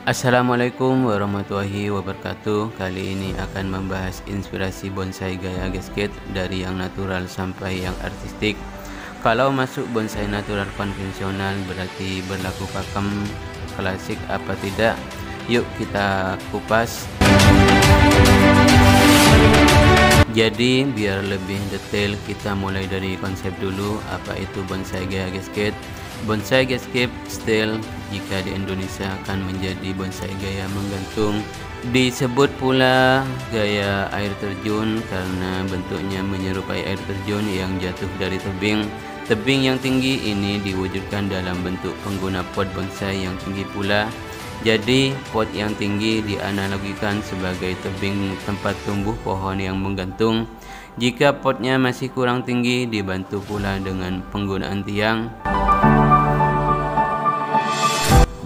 Assalamualaikum warahmatullahi wabarakatuh. Kali ini akan membahas inspirasi bonsai gaya gasket dari yang natural sampai yang artistik. Kalau masuk bonsai natural konvensional berarti berlaku pakem klasik apa tidak? Yuk kita kupas. Jadi biar lebih detail kita mulai dari konsep dulu. Apa itu bonsai gaya gasket? Bonsai gasket style jika di Indonesia akan menjadi bonsai gaya menggantung. Disebut pula gaya air terjun karena bentuknya menyerupai air terjun yang jatuh dari tebing. Tebing yang tinggi ini diwujudkan dalam bentuk pengguna pot bonsai yang tinggi pula. Jadi pot yang tinggi dianalogikan sebagai tebing tempat tumbuh pohon yang menggantung. Jika potnya masih kurang tinggi, dibantu pula dengan penggunaan tiang.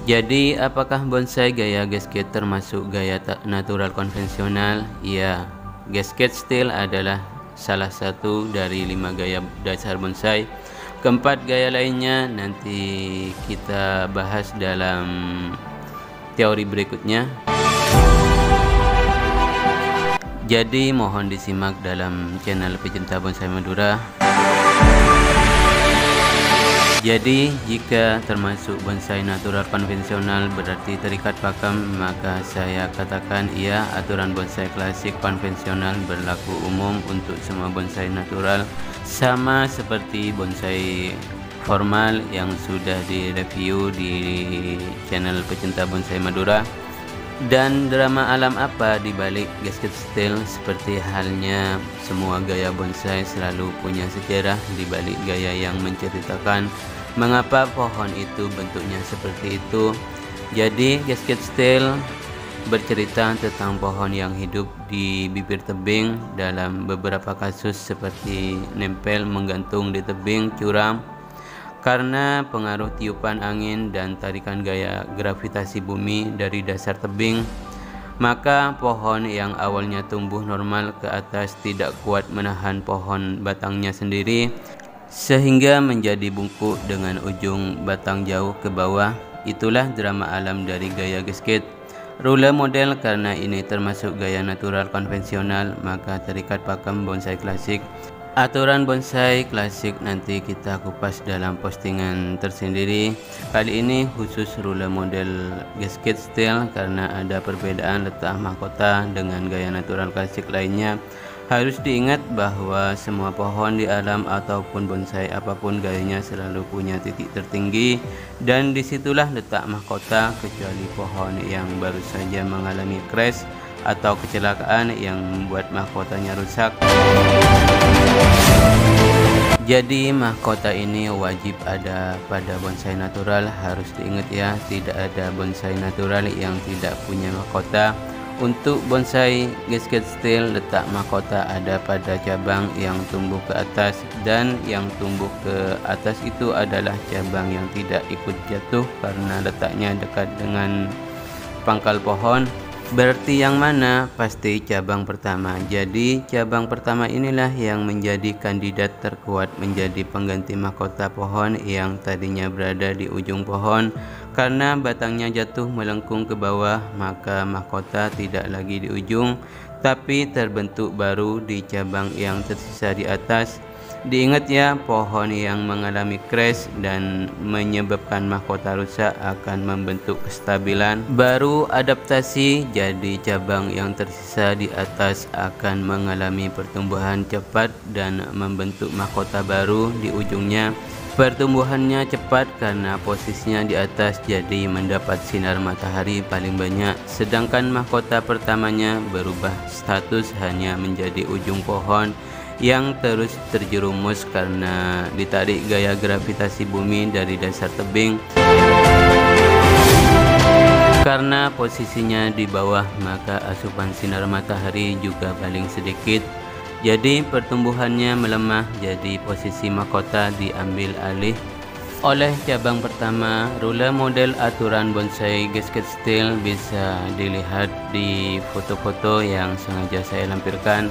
Jadi apakah bonsai gaya gasket termasuk gaya natural konvensional? Ya, gasket style adalah salah satu dari 5 gaya dasar bonsai. Keempat gaya lainnya nanti kita bahas dalam teori berikutnya. Jadi mohon disimak dalam channel Pecinta Bonsai Madura. Jadi jika termasuk bonsai natural konvensional berarti terikat pakem, maka saya katakan iya, aturan bonsai klasik konvensional berlaku umum untuk semua bonsai natural, sama seperti bonsai formal yang sudah direview di channel Pecinta Bonsai Madura. Dan drama alam apa di balik gasket style? Seperti halnya semua gaya bonsai selalu punya sejarah di balik gaya yang menceritakan mengapa pohon itu bentuknya seperti itu. Jadi gasket style bercerita tentang pohon yang hidup di bibir tebing, dalam beberapa kasus seperti nempel menggantung di tebing curam karena pengaruh tiupan angin dan tarikan gaya gravitasi bumi dari dasar tebing. Maka pohon yang awalnya tumbuh normal ke atas tidak kuat menahan pohon batangnya sendiri, sehingga menjadi bungkuk dengan ujung batang jauh ke bawah. Itulah drama alam dari gaya gasket. Rule model karena ini termasuk gaya natural konvensional, maka terikat pakem bonsai klasik. Aturan bonsai klasik nanti kita kupas dalam postingan tersendiri. Kali ini khusus rule model gasket style karena ada perbedaan letak mahkota dengan gaya natural klasik lainnya. Harus diingat bahwa semua pohon di alam ataupun bonsai apapun gayanya selalu punya titik tertinggi, dan disitulah letak mahkota, kecuali pohon yang baru saja mengalami crash atau kecelakaan yang membuat mahkotanya rusak. Jadi mahkota ini wajib ada pada bonsai natural. Harus diingat ya, tidak ada bonsai natural yang tidak punya mahkota. Untuk bonsai gasket style letak mahkota ada pada cabang yang tumbuh ke atas, dan yang tumbuh ke atas itu adalah cabang yang tidak ikut jatuh karena letaknya dekat dengan pangkal pohon. Berarti yang mana? Pasti cabang pertama. Jadi cabang pertama inilah yang menjadi kandidat terkuat menjadi pengganti mahkota pohon yang tadinya berada di ujung pohon. Karena batangnya jatuh melengkung ke bawah, maka mahkota tidak lagi di ujung, tapi terbentuk baru di cabang yang tersisa di atas. Diingat ya, pohon yang mengalami crash dan menyebabkan mahkota rusak akan membentuk kestabilan baru adaptasi. Jadi cabang yang tersisa di atas akan mengalami pertumbuhan cepat dan membentuk mahkota baru di ujungnya. Pertumbuhannya cepat karena posisinya di atas, jadi mendapat sinar matahari paling banyak. Sedangkan mahkota pertamanya berubah status hanya menjadi ujung pohon yang terus terjerumus karena ditarik gaya gravitasi bumi dari dasar tebing. Karena posisinya di bawah, maka asupan sinar matahari juga paling sedikit. Jadi pertumbuhannya melemah, jadi posisi mahkota diambil alih oleh cabang pertama. Rule model aturan bonsai gasket style bisa dilihat di foto-foto yang sengaja saya lampirkan.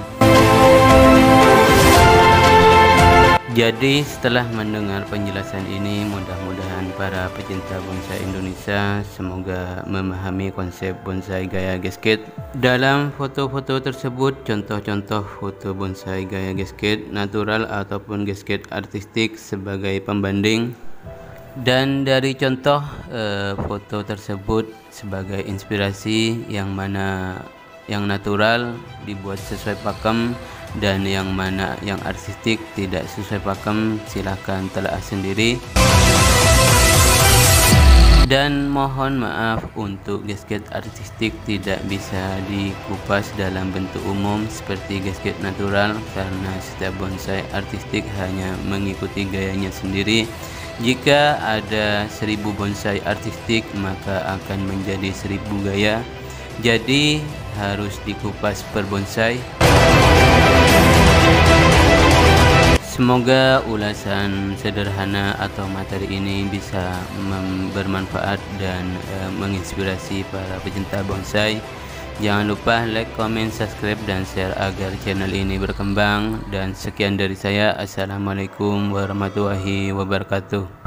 Jadi setelah mendengar penjelasan ini, mudah-mudahan para pecinta bonsai Indonesia semoga memahami konsep bonsai gaya gasket. Dalam foto-foto tersebut, contoh-contoh foto bonsai gaya gasket natural ataupun gasket artistik sebagai pembanding. Dan dari contoh foto tersebut sebagai inspirasi, yang mana yang natural dibuat sesuai pakem dan yang mana yang artistik tidak sesuai pakem, silahkan telaah sendiri. Dan mohon maaf untuk gasket artistik tidak bisa dikupas dalam bentuk umum seperti gasket natural, karena setiap bonsai artistik hanya mengikuti gayanya sendiri. Jika ada 1000 bonsai artistik, maka akan menjadi 1000 gaya. Jadi harus dikupas per bonsai. Semoga ulasan sederhana atau materi ini bisa bermanfaat dan menginspirasi para pecinta bonsai. Jangan lupa like, comment, subscribe, dan share agar channel ini berkembang. Dan sekian dari saya. Assalamualaikum warahmatullahi wabarakatuh.